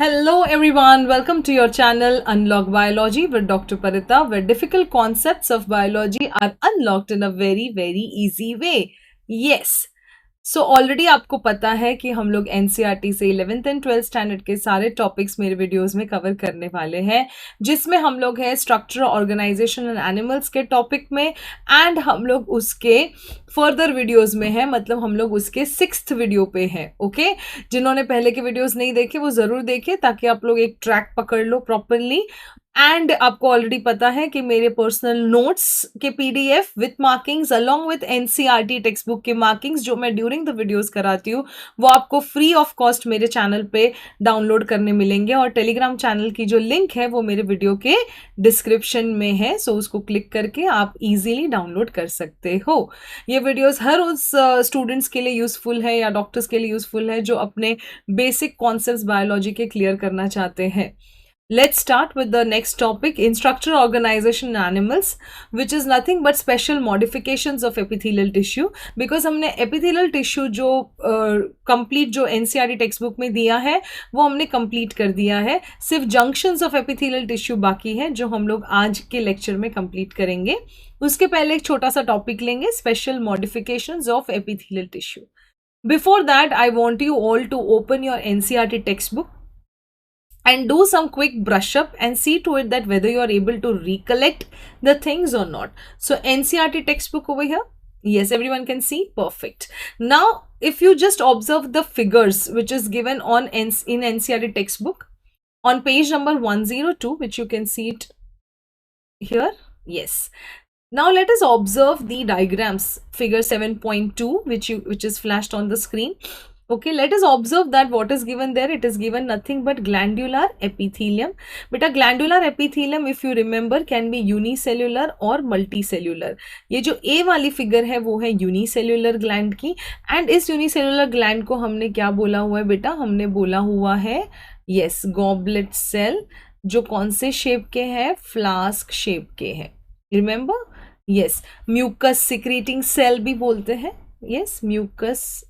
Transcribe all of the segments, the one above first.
Hello everyone, welcome to your channel Unlock Biology with Dr. Parita, where difficult concepts of biology are unlocked in a very easy way. Yes. So already आपको पता है कि हम लोग NCERT से 11th and 12th standard के सारे topics मेरे वीडियोस में कवर करने वाले हैं, जिसमें हम लोग हैं स्ट्रक्चर ऑर्गेनाइजेशन एंड एनिमल्स के टॉपिक में, एंड हम लोग उसके फर्दर वीडियोस में हैं, मतलब हम लोग उसके 6th वीडियो पे हैं। ओके, जिन्होंने पहले के वीडियोस नहीं देखे वो ज़रूर देखें ताकि आप लोग एक ट्रैक पकड़ लो प्रॉपरली। एंड आपको ऑलरेडी पता है कि मेरे पर्सनल नोट्स के PDF with markings along with NCERT text book के मार्किंग्स जो मैं ड्यूरिंग द वीडियोस कराती हूँ वो आपको फ्री ऑफ कॉस्ट मेरे चैनल पे डाउनलोड करने मिलेंगे, और टेलीग्राम चैनल की जो लिंक है वो मेरे वीडियो के डिस्क्रिप्शन में है, सो उसको क्लिक करके आप इजीली डाउनलोड कर सकते हो। ये वीडियोस हर उस स्टूडेंट्स के लिए यूजफुल है या डॉक्टर्स के लिए यूजफुल है जो अपने बेसिक कॉन्सेप्ट्स बायोलॉजी के क्लियर करना चाहते हैं। Let's start with the next topic in structural organization in animals, which is nothing but special modifications of epithelial tissue. Because हमने epithelial tissue जो complete जो NCERT टेक्स्ट बुक में दिया है वो हमने complete कर दिया है, सिर्फ junctions of epithelial tissue बाकी है जो हम लोग आज के लेक्चर में complete करेंगे। उसके पहले एक छोटा सा टॉपिक लेंगे, special modifications of epithelial tissue. Before that, I want you all to open your NCERT textbook and do some quick brush up and see to it that whether you are able to recollect the things or not. So NCERT textbook over here. Yes, everyone can see. Perfect. Now, if you just observe the figures which is given on in NCERT textbook on page number 102, which you can see it here. Yes. Now let us observe the diagrams, figure 7.2, which is flashed on the screen. Okay, let us observe that what is given there. It is given nothing but glandular epithelium. But a glandular epithelium, if you remember, can be unicellular or multicellular. ये जो A वाली figure है वो है unicellular gland की, and इस unicellular gland को हमने क्या बोला हुआ है बेटा? हमने बोला हुआ है yes goblet cell, जो कौन से शेप के है? फ्लास्क शेप के है। Remember? Yes, mucus secreting cell भी बोलते हैं। Yes, mucus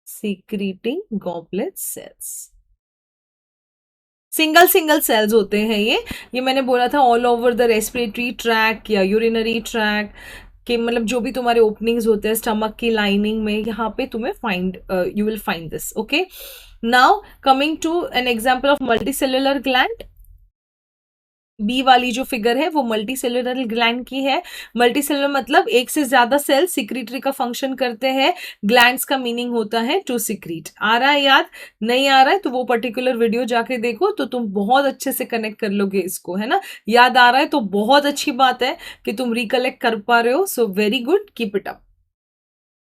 secreting goblet cells, single cells होते हैं ये मैंने बोला था all over the respiratory tract या यूरिनरी ट्रैक के, मतलब जो भी तुम्हारे ओपनिंग्स होते हैं स्टमक की लाइनिंग में, यहाँ पे तुम्हें you will find this. Okay, now coming to an example of multicellular gland. B वाली जो फिगर है वो मल्टी सेलुलर ग्लैंड की है। मल्टी सेलुलर मतलब एक से ज्यादा सेल सिक्रीटरी का फंक्शन करते हैं। ग्लैंड्स का मीनिंग होता है टू सिक्रीट। आ रहा है याद? नहीं आ रहा है तो वो पर्टिकुलर वीडियो जाके देखो तो तुम बहुत अच्छे से कनेक्ट कर लोगे इसको, है ना। याद आ रहा है तो बहुत अच्छी बात है कि तुम रिकलेक्ट कर पा रहे हो, so very good, keep it up.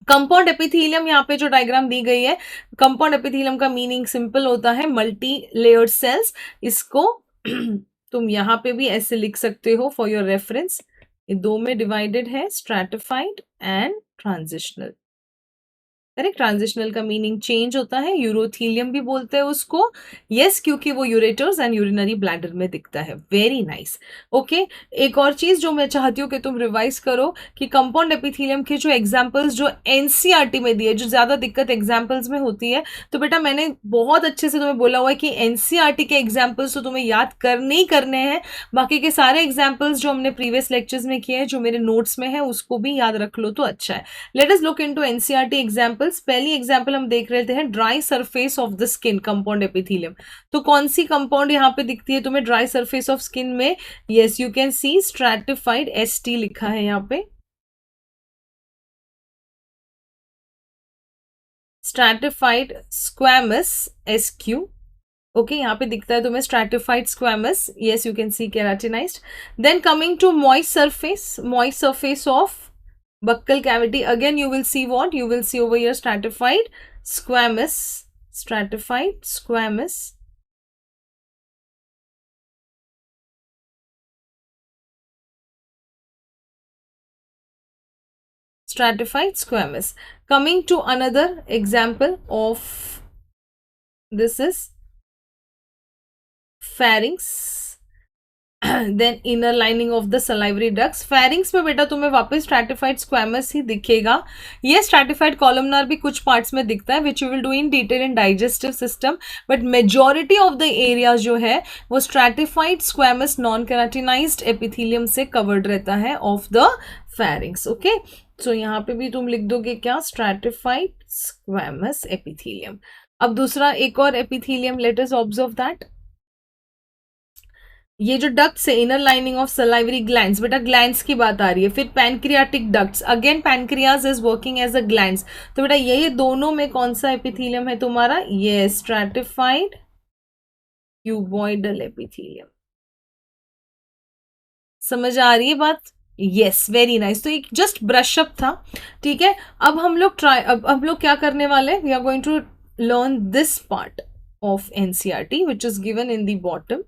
Compound epithelium, यहाँ पे जो डायग्राम दी गई है, कंपाउंड एपिथेलियम का मीनिंग सिंपल होता है मल्टी लेयर्ड सेल्स। इसको तुम यहाँ पे भी ऐसे लिख सकते हो फॉर योर रेफरेंस। ये दो में डिवाइडेड है, stratified and transitional. Correct, transitional का मीनिंग चेंज होता है, यूरोथीलियम भी बोलते हैं उसको। यस, क्योंकि वो यूरेटर्स एंड यूरिनरी ब्लैडर में दिखता है। Very nice. ओके, एक और चीज जो मैं चाहती हूँ कि तुम रिवाइज करो कि कंपाउंड एपिथेलियम के जो एग्जांपल्स जो एनसीईआरटी में दिए, जो ज्यादा दिक्कत एग्जांपल्स में होती है, तो बेटा मैंने बहुत अच्छे से तुम्हें बोला हुआ है कि एनसीईआरटी के एग्जाम्पल्स तो तुम्हें याद करने ही करने हैं, बाकी के सारे एग्जाम्पल्स जो हमने प्रीवियस लेक्चर्स में किए हैं जो मेरे नोट्स में है उसको भी याद रख लो तो अच्छा है। Let us look into NCERT examples. पहली एग्जाम्पल हम देख रहे थे dry surface of the skin, compound epithelium. तो कौन सी कंपाउंड यहाँ पे दिखती है तुम्हें ड्राई सरफेस ऑफ स्किन में? Yes, you can C stratified, ST लिखा है यहाँ पे, स्ट्रैटिफाइड स्क्वैमस, SQ। ओके, यहाँ पे दिखता है तुम्हें stratified squamous. Yes, you can see keratinized. Then coming to moist surface of buccal cavity, again you will see what? You will see over here stratified squamous, stratified squamous. Coming to another example of this is pharynx then inner lining of the salivary ducts. Pharynx में बेटा तुम्हें वापस stratified squamous ही दिखेगा। ये stratified columnar भी कुछ parts में दिखता है, which you will do in detail in digestive system, but majority of the area जो है वो stratified squamous non keratinized epithelium से कवर्ड रहता है of the pharynx. Okay, so यहाँ पे भी तुम लिख दोगे क्या, स्ट्रैटिफाइड स्क्वैमस एपिथेलियम। अब दूसरा एक और epithelium, let us observe that. ये जो डक्ट्स है, inner lining of salivary glands, बेटा ग्लैंड्स की बात आ रही है। फिर pancreatic ducts, again pancreas is working as a glands. तो बेटा ये दोनों में कौन सा एपिथेलियम है तुम्हारा, ये स्ट्रैटिफाइड क्यूबॉइडल एपिथेलियम। समझ आ रही है बात? Yes, very nice. तो एक जस्ट ब्रश अप था, ठीक है। अब हम लोग अब हम लोग क्या करने वाले, we are going to learn this part of NCERT which is given in the bottom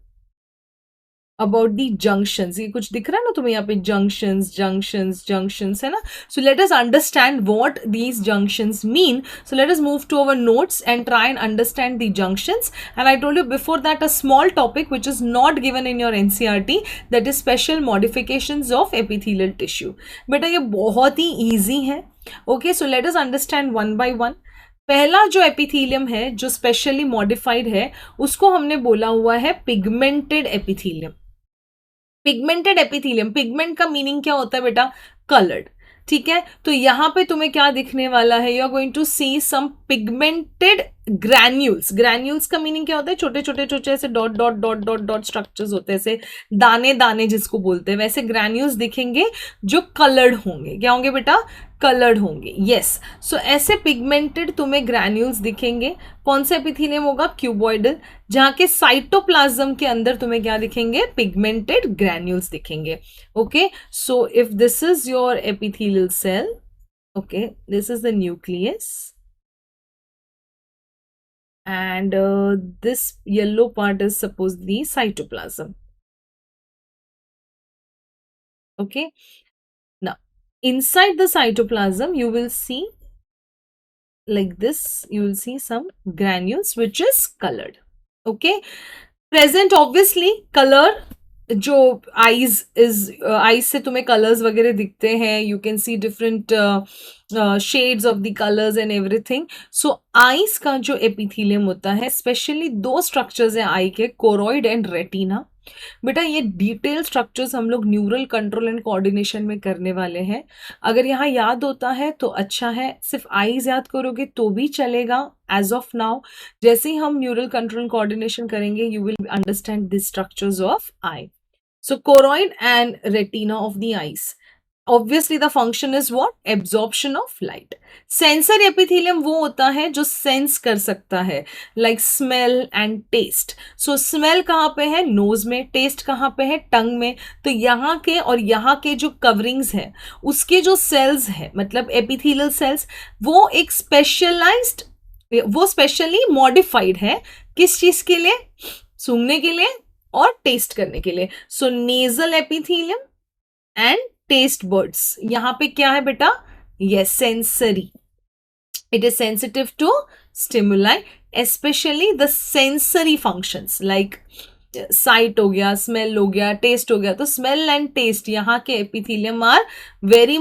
about the junctions. ये कुछ दिख रहा है ना तुम्हें यहाँ पे, जंक्शंस जंक्शंस जंक्शंस है ना। So let us understand what these junctions mean. So let us move to our notes and try and understand the junctions. And I told you before that a small topic which is not given in your NCERT, that is special modifications of epithelial tissue. बेटा ये बहुत ही easy है। Okay, so let us understand one by one. पहला जो epithelium है जो specially modified है, उसको हमने बोला हुआ है pigmented epithelium. Pigmented epithelium, pigment का मीनिंग क्या होता है बेटा, कलर्ड, ठीक है। तो यहां पे तुम्हें क्या दिखने वाला है, you are going to see some pigmented granules. Granules का मीनिंग क्या होता है, छोटे छोटे छोटे ऐसे dot dot dot dot dot structures होते हैं, ऐसे दाने दाने जिसको बोलते हैं, वैसे ग्रैन्यूल्स दिखेंगे जो कलर्ड होंगे। क्या होंगे बेटा, कलर्ड होंगे। यस, सो ऐसे पिगमेंटेड तुम्हें ग्रैन्यूल्स दिखेंगे। कौन सा एपिथेलियम होगा, क्यूबॉइडल, जहां के साइटोप्लाज्म के अंदर तुम्हें क्या दिखेंगे, पिगमेंटेड ग्रैन्यूल्स दिखेंगे। Okay, so if this is your epithelial cell, okay, this is the nucleus and this yellow part is suppose the cytoplasm. Okay, now inside the cytoplasm you will see like this, you will see some granules which is colored. Okay, present obviously color, जो eyes is eyes से तुम्हें colours वगैरह दिखते हैं, you can C different shades of the colours and everything. So eyes का जो epithelium होता है, स्पेशली दो स्ट्रक्चर्स हैं आई के, कोरॉइड एंड रेटिना। बेटा ये डिटेल स्ट्रक्चर्स हम लोग न्यूरल कंट्रोल एंड कोऑर्डिनेशन में करने वाले हैं। अगर यहाँ याद होता है तो अच्छा है, सिर्फ आईज याद करोगे तो भी चलेगा एज ऑफ नाउ। जैसे ही हम न्यूरल कंट्रोल कोऑर्डिनेशन करेंगे, you will understand the structures of I. So choroid and retina of the eyes. Obviously the function is what? Absorption of light. Sensory epithelium वो होता है जो सेंस कर सकता है, like smell and taste. So smell कहाँ पे है, nose में, taste कहाँ पे है, tongue में। तो यहाँ के और यहाँ के जो coverings है, उसके जो cells है, मतलब epithelial cells, वो एक specialized, वो specially modified है, किस चीज के लिए, सूंघने के लिए और टेस्ट करने के लिए। So nasal epithelium and taste buds, यहां पे क्या है बेटा, yes sensory, it is sensitive to stimuli, specially the sensory functions like sight हो गया, स्मेल हो गया, टेस्ट हो गया। तो स्मेल एंड टेस्ट यहाँ के epithelium are very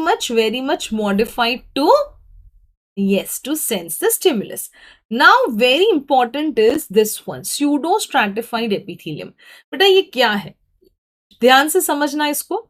much modified to, yes, to sense the stimulus. Now very important is this one, pseudo stratified epithelium. बेटा ये क्या है, ध्यान से समझना इसको।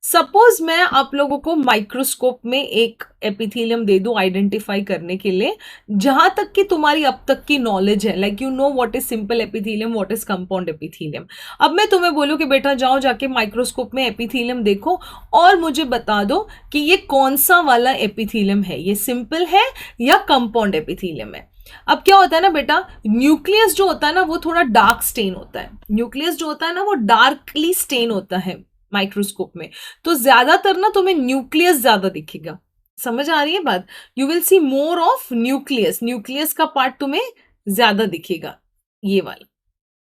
सपोज मैं आप लोगों को माइक्रोस्कोप में एक एपिथेलियम दे दूं आइडेंटिफाई करने के लिए, जहां तक कि तुम्हारी अब तक की नॉलेज है, like you know what is simple epithelium, what is compound epithelium. अब मैं तुम्हें बोलूं कि बेटा जाओ जाके माइक्रोस्कोप में एपिथेलियम देखो और मुझे बता दो कि ये कौन सा वाला एपिथेलियम है, ये सिंपल है या कंपाउंड एपिथेलियम है। अब क्या होता है ना बेटा, न्यूक्लियस जो होता है ना वो थोड़ा डार्क स्टेन होता है, न्यूक्लियस जो होता है ना वो डार्कली स्टेन होता है माइक्रोस्कोप में। तो ज्यादातर ना तुम्हें न्यूक्लियस ज्यादा दिखेगा, समझ आ रही है बात, you will see more of nucleus, nucleus का पार्ट तुम्हें ज्यादा दिखेगा, ये वाला।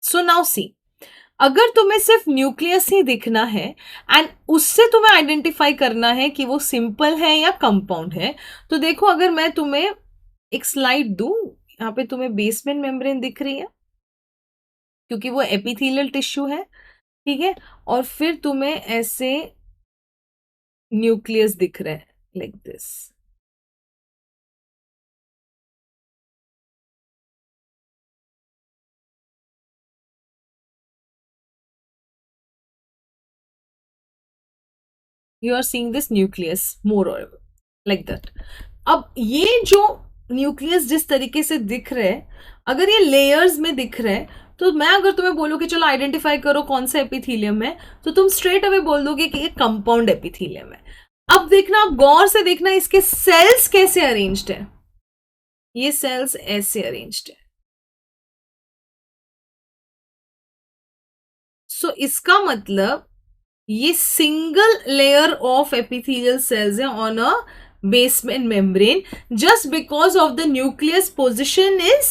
सो नाउ सी, अगर तुम्हें सिर्फ न्यूक्लियस ही दिखना है एंड उससे तुम्हें आइडेंटिफाई करना है कि वो सिंपल है या कंपाउंड है, तो देखो अगर मैं तुम्हें एक स्लाइड दूं, यहाँ पे तुम्हें बेसमेंट मेम्ब्रेन दिख रही है क्योंकि वो एपिथेलियल टिश्यू है, ठीक है, और फिर तुम्हें ऐसे न्यूक्लियस दिख रहा है like this. You are seeing this nucleus more और लाइक दैट। अब ये जो न्यूक्लियस जिस तरीके से दिख रहा है, अगर ये लेयर्स में दिख रहा है, तो मैं अगर तुम्हें बोलूं कि चलो आइडेंटिफाई करो कौन सा एपिथीलियम है, तो तुम स्ट्रेट अवे बोल दोगे कि ये कंपाउंड एपिथीलियम है। अब देखना, आप गौर से देखना इसके सेल्स कैसे अरेंज्ड है। ये सेल्स ऐसे अरेंज्ड है। सो इसका मतलब ये single layer of epithelial cells है on a basement membrane. Just because of the nucleus position is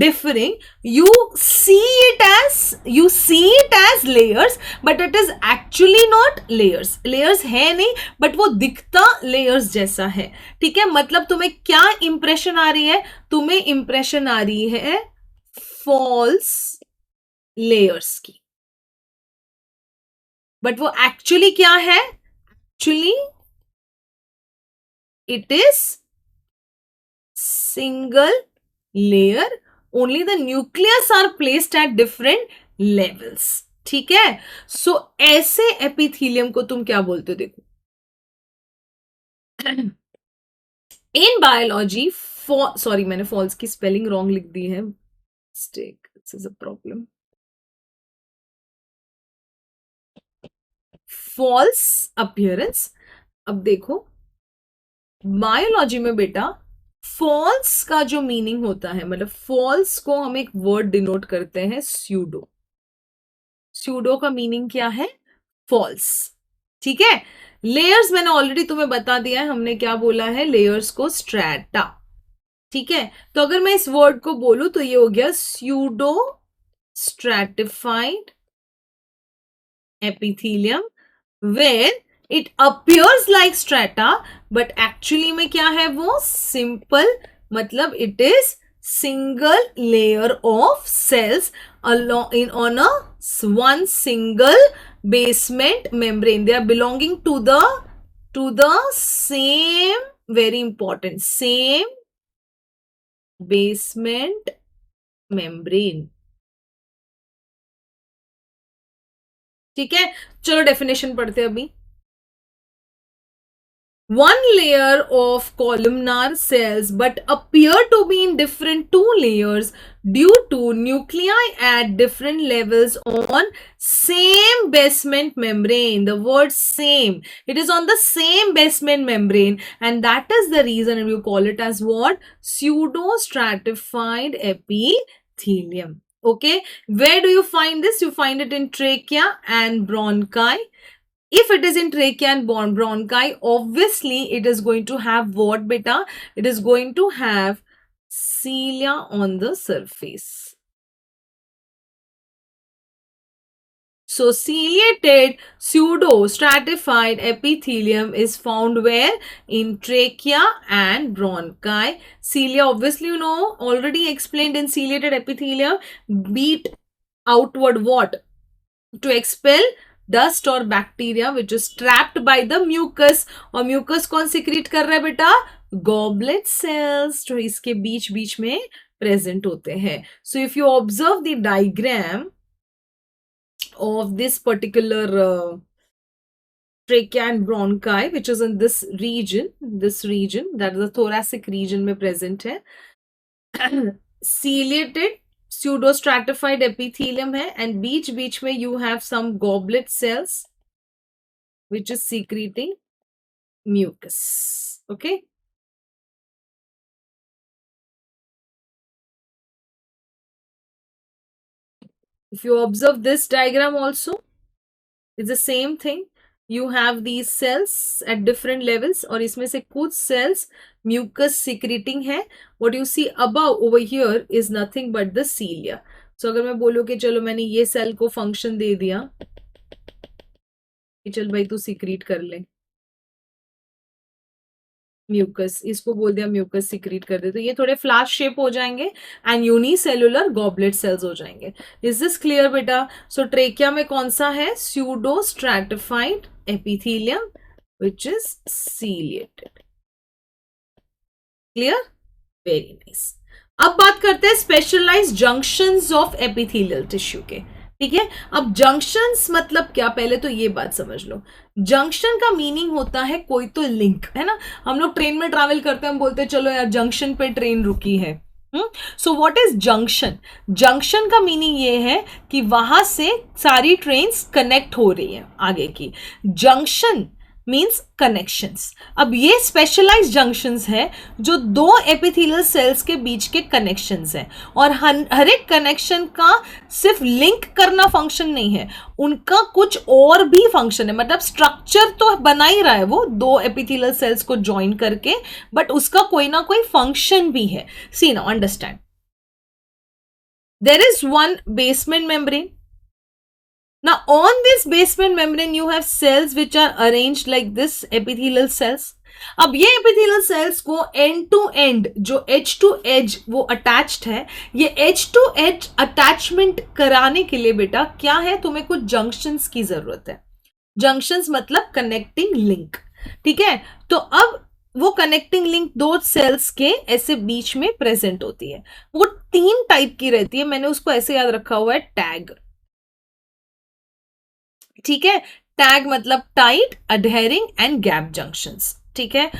differing, you see it as layers, but it is actually not layers है नहीं, but वो दिखता layers जैसा है। ठीक है, मतलब तुम्हें क्या इंप्रेशन आ रही है? तुम्हें इंप्रेशन आ रही है फॉल्स लेयर्स की, बट वो एक्चुअली क्या है? Actually it is single layer, only the nucleus are placed at different levels। ठीक है, सो ऐसे एपिथीलियम को तुम क्या बोलते हो? देखो, इन बायोलॉजी, सॉरी मैंने फॉल्स की स्पेलिंग रॉन्ग लिख दी है, mistake, this is a problem. False appearance. अब देखो, बायोलॉजी में बेटा फॉल्स का जो मीनिंग होता है, मतलब फॉल्स को हम एक वर्ड डिनोट करते हैं स्यूडो। स्यूडो का मीनिंग क्या है? फॉल्स। ठीक है, लेयर्स मैंने ऑलरेडी तुम्हें बता दिया है, हमने क्या बोला है लेयर्स को? स्ट्रैटा। ठीक है, तो अगर मैं इस वर्ड को बोलूं तो ये हो गया pseudo stratified epithelium where it appears like strata, but actually में क्या है वो? simple, मतलब it is single layer of cells along in on a one single basement membrane. They are belonging to the same, very important, same basement membrane। ठीक है, चलो definition पढ़ते हैं अभी। One layer of columnar cells but appear to be in different two layers due to nuclei at different levels on same basement membrane. The word same, it is on the same basement membrane, and that is the reason we call it as what? Pseudo stratified epithelium. Okay, where do you find this? You find it in trachea and bronchi. If it is in trachea and bronchi, obviously it is going to have what, beta? It is going to have cilia on the surface. So ciliated pseudo stratified epithelium is found where? In trachea and bronchi. Cilia, obviously you know, already explained in ciliated epithelium, beat outward what? To expel dust or bacteria which is trapped by the mucus। और mucus कौन secrete कर रहा है बेटा? goblet cells, जो इसके बीच बीच में present होते हैं। So if you observe the diagram of this particular trachea and bronchi, which is in this region that is the thoracic region में present है, ciliated pseudo stratified epithelium है, and बीच बीच में you have some goblet cells which is secreting mucus। Okay, if you observe this diagram also, it's the same thing। You have these cells at different levels और इसमें से कुछ cells mucus secreting है। what you see above over here is nothing but the cilia। so अगर मैं बोलूँ कि चलो मैंने ये सेल को फंक्शन दे दिया कि चल भाई तू secrete कर ले, म्यूकस, इसको बोल दिया म्यूकस सिक्रीट कर दे, तो ये थोड़े फ्लैश शेप हो जाएंगे एंड यूनिसेलुलर गॉबलेट सेल्स हो जाएंगे. इज दिस क्लियर बेटा? सो ट्रेकिया में कौन सा है? Pseudo stratified epithelium which is ciliated. Clear? Very nice. अब बात करते हैं specialized junctions of epithelial tissue के. ठीक है, अब जंक्शंस मतलब क्या, पहले तो ये बात समझ लो. जंक्शन का मीनिंग होता है कोई तो लिंक, है ना. हम लोग ट्रेन में ट्रैवल करते हैं, हम बोलते हैं चलो यार जंक्शन पे ट्रेन रुकी है. So what is junction? Junction का मीनिंग ये है कि वहां से सारी ट्रेन्स कनेक्ट हो रही है आगे की. Junction means connections. अब ये स्पेशलाइज्ड जंक्शंस है जो दो एपिथेलियल सेल्स के बीच के कनेक्शंस हैं, और हर एक कनेक्शन का सिर्फ लिंक करना फंक्शन नहीं है, उनका कुछ और भी फंक्शन है. मतलब स्ट्रक्चर तो बना ही रहा है वो दो एपिथेलियल सेल्स को ज्वाइन करके, बट उसका कोई ना कोई फंक्शन भी है. See now understand. There is one basement membrane. Now, on this basement membrane, you have cells which are arranged like this, epithelial cells. अब ये epithelial cells को end to end, जो edge to edge वो attached है, ये edge to edge attachment कराने के लिए बेटा क्या है, तुम्हें कुछ junctions की जरूरत है. Junctions मतलब connecting link. ठीक है, तो अब वो कनेक्टिंग लिंक दो सेल्स के ऐसे बीच में प्रेजेंट होती है. वो 3 टाइप की रहती है, मैंने उसको ऐसे याद रखा हुआ है, टैग. ठीक है, टैग मतलब टाइट, अडहेरिंग एंड गैप जंक्शंस. ठीक है,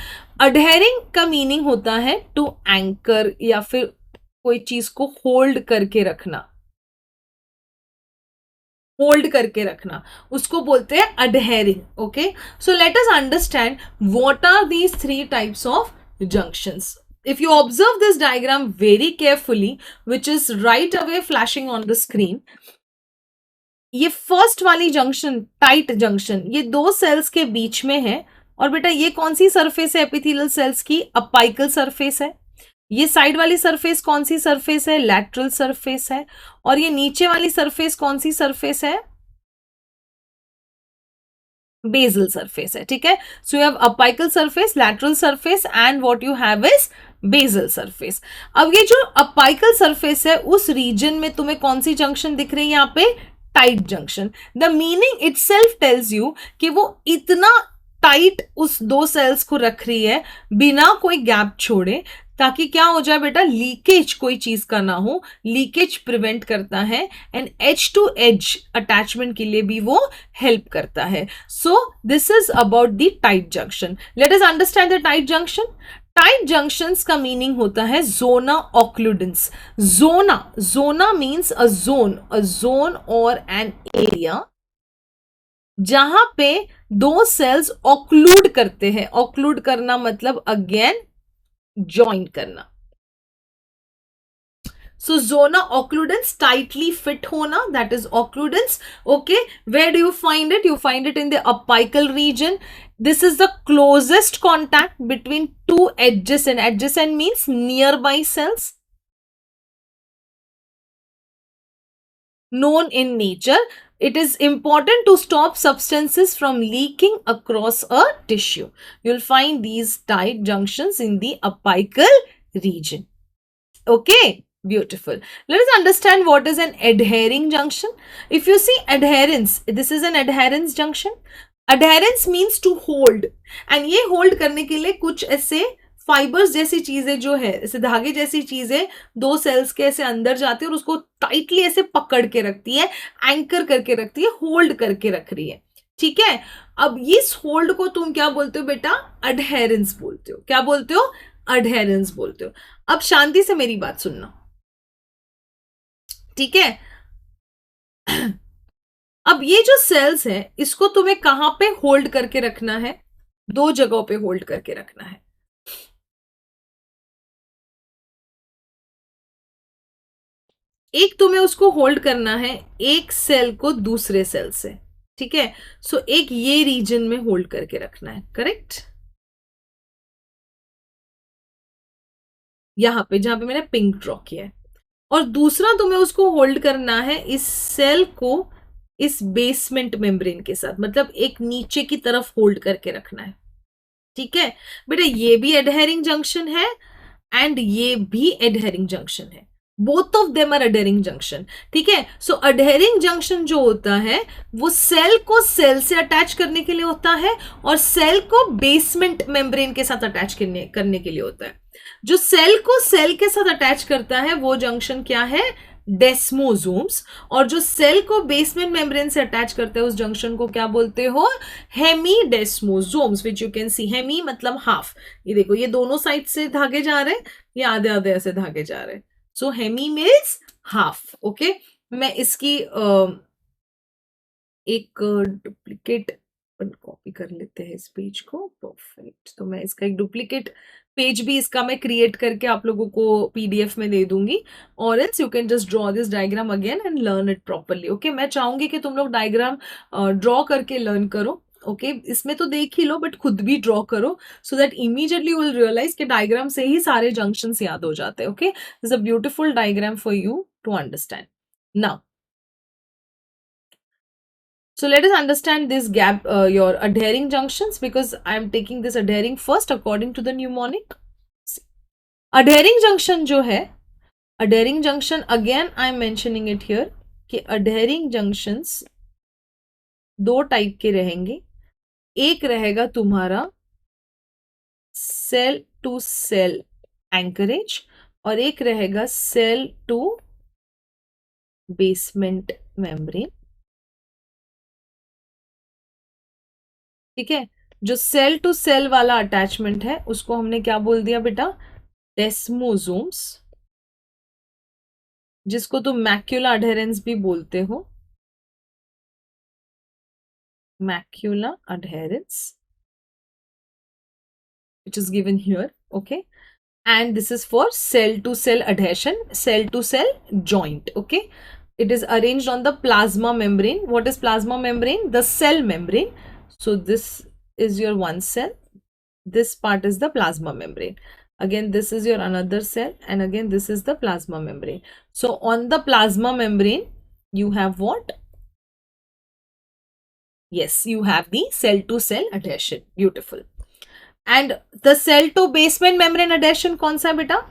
अडहेरिंग का मीनिंग होता है टू एंकर, या फिर कोई चीज को होल्ड करके रखना. होल्ड करके रखना उसको बोलते हैं adhering. Okay, so let us understand what are these 3 types of junctions. If you observe this diagram very carefully, which is right away flashing on the screen, ये फर्स्ट वाली जंक्शन, टाइट जंक्शन, ये दो sales के बीच में है. और बेटा ये कौन सी सरफेस है एपिथेलियल सेल्स की? अपाइकल सरफेस है. ये साइड वाली सरफेस कौन सी सरफेस है? लैटरल सरफेस है. और ये नीचे वाली सरफेस कौन सी सरफेस है? बेसल सरफेस है. ठीक है, so you have apical surface, lateral surface and what you have is basal surface. अब ये जो अपाइकल सरफेस है उस रीजन में तुम्हें कौन सी जंक्शन दिख रही है यहाँ पे? Tight junction. The meaning itself tells you कि वो इतना टाइट उस दो सेल्स को रख रही है बिना कोई गैप छोड़े, ताकि क्या हो जाए बेटा, लीकेज कोई चीज का ना हो. लीकेज प्रिवेंट करता है and edge to edge attachment के लिए भी वो हेल्प करता है. So this is about the tight junction. Let us understand the tight junction. Tight junctions का मीनिंग होता है zona occludens. Zona means a zone और एन एरिया जहां पे दो सेल्स ऑक्लूड करते हैं. ऑक्लूड करना मतलब अगेन ज्वाइन करना. So zona occludens, tightly fit hona, that is occludens. Okay, where do you find it? You find it in the apical region. This is the closest contact between two adjacent. Adjacent means nearby cells. Known in nature. It is important to stop substances from leaking across a tissue. You'll find these tight junctions in the apical region. Okay. Beautiful. Let us understand what is an adhering junction. If you see adherence, this is an adherence junction. Adherence means to hold. And ये hold करने के लिए कुछ ऐसे fibres जैसी चीजें जो है, ऐसे धागे जैसी चीजें दो सेल्स के ऐसे अंदर जाती है और उसको टाइटली ऐसे पकड़ के रखती है, एंकर करके रखती है, होल्ड करके रख रही है. ठीक है, अब इस होल्ड को तुम क्या बोलते हो बेटा? अडहेरेंस बोलते हो. क्या बोलते हो? अडहेरेंस बोलते हो. अब शांति से मेरी बात सुनना. ठीक है, अब ये जो सेल्स है इसको तुम्हें कहां पे होल्ड करके रखना है? दो जगहों पे होल्ड करके रखना है. एक तुम्हें उसको होल्ड करना है एक सेल को दूसरे सेल से. ठीक है, सो एक ये रीजन में होल्ड करके रखना है. करेक्ट, यहां पे जहां पे मैंने पिंक ड्रॉ किया है. और दूसरा तुम्हें उसको होल्ड करना है इस सेल को इस बेसमेंट मेम्ब्रेन के साथ, मतलब एक नीचे की तरफ होल्ड करके रखना है. ठीक है बेटा, ये भी एडहेरिंग जंक्शन है एंड ये भी एडहेरिंग जंक्शन है, both of them are adhering junction. ठीक है, सो अडहेरिंग जंक्शन जो होता है वो सेल को सेल से अटैच करने के लिए होता है और सेल को बेसमेंट मेम्ब्रेन के साथ अटैच करने के लिए होता है। जो सेल को सेल के साथ अटैच करता है वो जंक्शन क्या है, डेस्मोसोम्स। और जो सेल को बेसमेंट मेम्ब्रेन से अटैच करते हैं उस जंक्शन को क्या बोलते हो, hemidesmosomes, which you can see, hemi मतलब हाफ। ये देखो ये दोनों साइड से धागे जा रहे हैं, ये आधे आधे ऐसे धागे जा रहे हैं, सो हेमी मीन्स हाफ। ओके, मैं इसकी एक डुप्लीकेट कॉपी कर लेते हैं इस पेज को, परफेक्ट। तो मैं इसका एक डुप्लीकेट पेज भी इसका मैं क्रिएट करके आप लोगों को पीडीएफ में दे दूंगी, और else you can just draw this diagram again and learn it properly. Okay, मैं चाहूंगी कि तुम लोग डायग्राम ड्रॉ करके लर्न करो। ओके इसमें तो देख ही लो बट खुद भी ड्रॉ करो, so that immediately will realize कि डायग्राम से ही सारे जंक्शंस याद हो जाते हैं। Okay, this a beautiful diagram for you to understand now. So let us understand this gap, your adhering junctions, because I am taking this adhering first according to the mnemonic. Adhering junction जो है, adhering junction again I am mentioning it here कि adhering junctions दो type के रहेंगे। एक रहेगा तुम्हारा cell to cell encourage और एक रहेगा सेल टू बेसमेंट मेम्ब्रेन। ठीक है, जो सेल टू सेल वाला अटैचमेंट है उसको हमने क्या बोल दिया बेटा, डेस्मोसोम्स, जिसको तुम मैक्यूला अडहेरेंस भी बोलते हो, macula अडहेरेंस, which is given here. Okay, and this is for cell to cell adhesion, cell to cell joint. Okay, it is arranged on the plasma membrane. What is plasma membrane? The cell membrane. So this is your one cell, this part is the plasma membrane, again this is your another cell, and again this is the plasma membrane. So on the plasma membrane you have what, yes, you have the cell to cell adhesion. Beautiful. And the cell to basement membrane adhesion कौन सा है बेटा,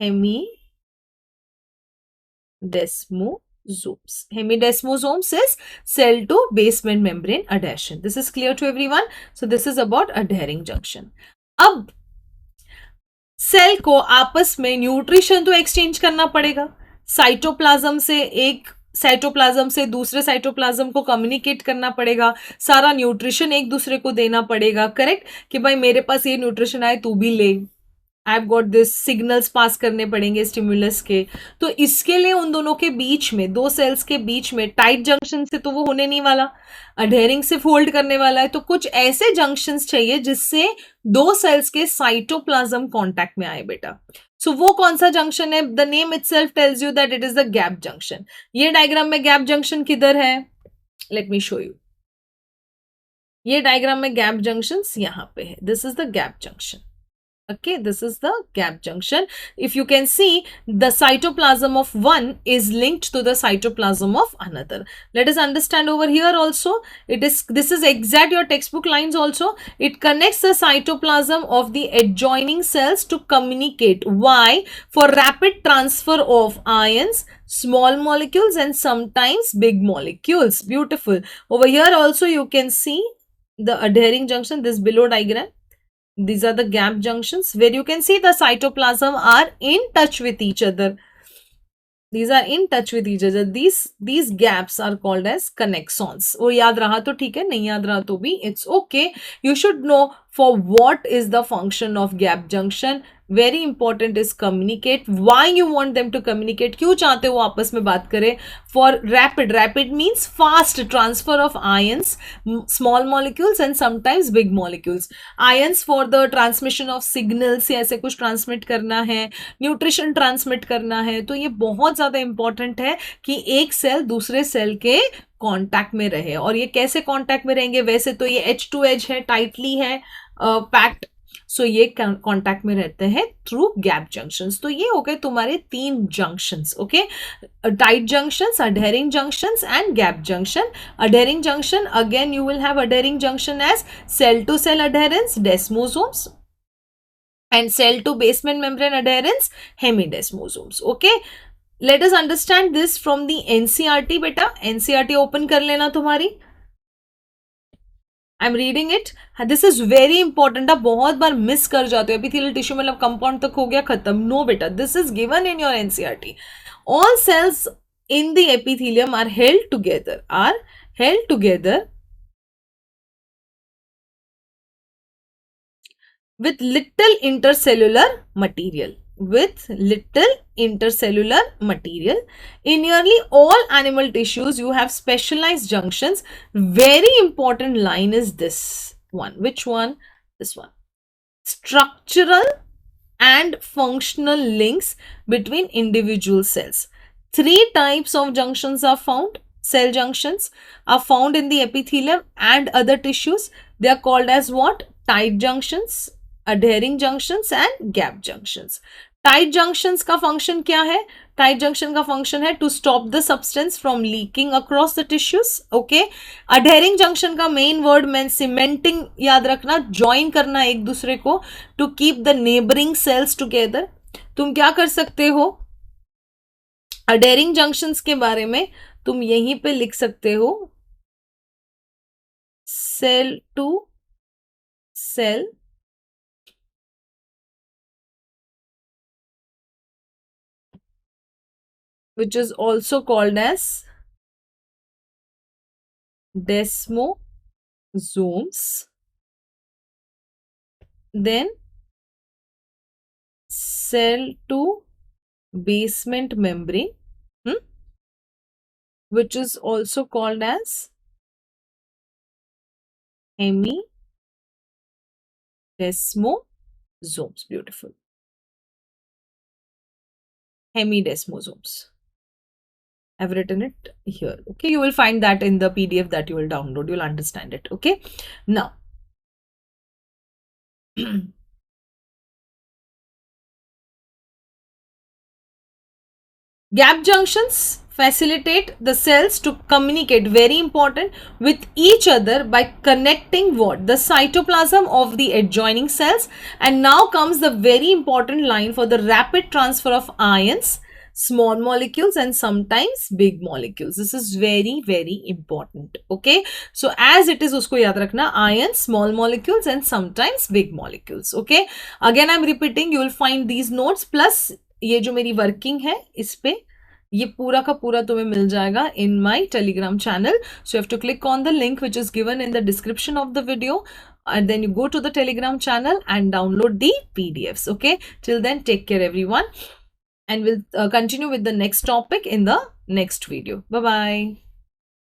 hemidesmosomes. Hemidesmosomes is cell to basement membrane adhesion. This is clear to everyone. So this is about adhering junction. अब cell को आपस में nutrition तो exchange करना पड़ेगा, साइटोप्लाज्म से एक साइटोप्लाज्म से दूसरे साइटोप्लाज्म को कम्युनिकेट करना पड़ेगा, सारा न्यूट्रिशन एक दूसरे को देना पड़ेगा। करेक्ट, कि भाई मेरे पास ये न्यूट्रिशन आए तू भी ले, I have got this, signals pass करने पड़ेंगे स्टिमुलस के। तो इसके लिए उन दोनों के बीच में, दो सेल्स के बीच में टाइट जंक्शन से तो वो होने नहीं वाला, अडहेरिंग से फोल्ड करने वाला है। तो कुछ ऐसे जंक्शंस चाहिए जिससे दो सेल्स के साइटोप्लाज्म कांटेक्ट में आए बेटा। सो वो कौन सा जंक्शन है, the name itself tells you that it is the gap junction. ये डायग्राम में गैप जंक्शन किधर है, लेट मी शो यू। ये डायग्राम में गैप जंक्शन यहां पे है, this is the gap junction. Okay, this is the gap junction. If you can see, the cytoplasm of one is linked to the cytoplasm of another. Let us understand over here also. This is exact your textbook lines also. It connects the cytoplasm of the adjoining cells to communicate. Why? For rapid transfer of ions, small molecules and sometimes big molecules. Beautiful. Over here also you can see the adhering junction, this below diagram. These are the gap junctions where you can see the cytoplasm are in touch with each other. These are in touch with each other. These gaps are called as connexons. वो याद रहा तो ठीक है, नहीं याद रहा तो भी it's okay. You should know for what is the function of gap junction. Very important is communicate. Why you want them to communicate? क्यों चाहते हो आपस में बात करें? For rapid means fast transfer of ions, small molecules and sometimes big molecules. Ions for the transmission of signals, या ऐसे कुछ ट्रांसमिट करना है, न्यूट्रिशन ट्रांसमिट करना है, तो ये बहुत ज्यादा इंपॉर्टेंट है कि एक सेल दूसरे सेल के कांटेक्ट में रहे। और ये कैसे कांटेक्ट में रहेंगे, वैसे तो ये H2H है, टाइटली है पैक्ड, सो ये कांटेक्ट में रहते हैं थ्रू गैप जंक्शंस। तो ये हो गए तुम्हारे 3 junctions, okay, tight junctions, adhering junctions and gap junction. Adhering junction, again you will have adhering junction as cell to cell adherence, desmosomes, and cell to basement membrane adherence, hemidesmosomes. Okay, let us understand this from the NCERT. beta NCERT open kar lena tumhari. I am reading it. This is very important. आप बहुत बार miss कर जाते हो, epithelial tissue मतलब compound तक हो गया खत्म। नो बेटा, this is given in your NCERT. all cells in the epithelium are held together with little intercellular material, in nearly all animal tissues you have specialized junctions. Very important line is this one. Which one? This one. Structural and functional links between individual cells. 3 types of junctions are found. Cell junctions are found in the epithelium and other tissues. They are called as what? Tight junctions, adhering junctions and gap junctions. Tight junctions का function क्या है? Tight junction का function है to stop the substance from leaking across the tissues, okay. Adhering junction का main word में cementing याद रखना, join करना एक दूसरे को, to keep the neighbouring cells together. तुम क्या कर सकते हो अडेरिंग जंक्शंस के बारे में? तुम यहीं पे लिख सकते हो cell to cell which is also called as desmosomes. Then cell to basement membrane, which is also called as hemidesmosomes. Beautiful. Hemidesmosomes. I've written it here. Okay, you will find that in the PDF that you will download. You'll understand it. Okay, now gap junctions facilitate the cells to communicate, very important, with each other by connecting what? The cytoplasm of the adjoining cells. And now comes the very important line for the rapid transfer of ions, small molecules and sometimes big molecules. This is very very important. Okay, so as it is usko yaad rakhna, ions, small molecules and sometimes big molecules. Okay, again I'm repeating, you will find these notes plus ये जो मेरी working है इस पे ये पूरा का पूरा तुम्हें मिल जाएगा in my telegram channel. So you have to click on the link which is given in the description of the video, and then you go to the telegram channel and download the PDFs. Okay, till then take care everyone, and we'll continue with the next topic in the next video. Bye bye.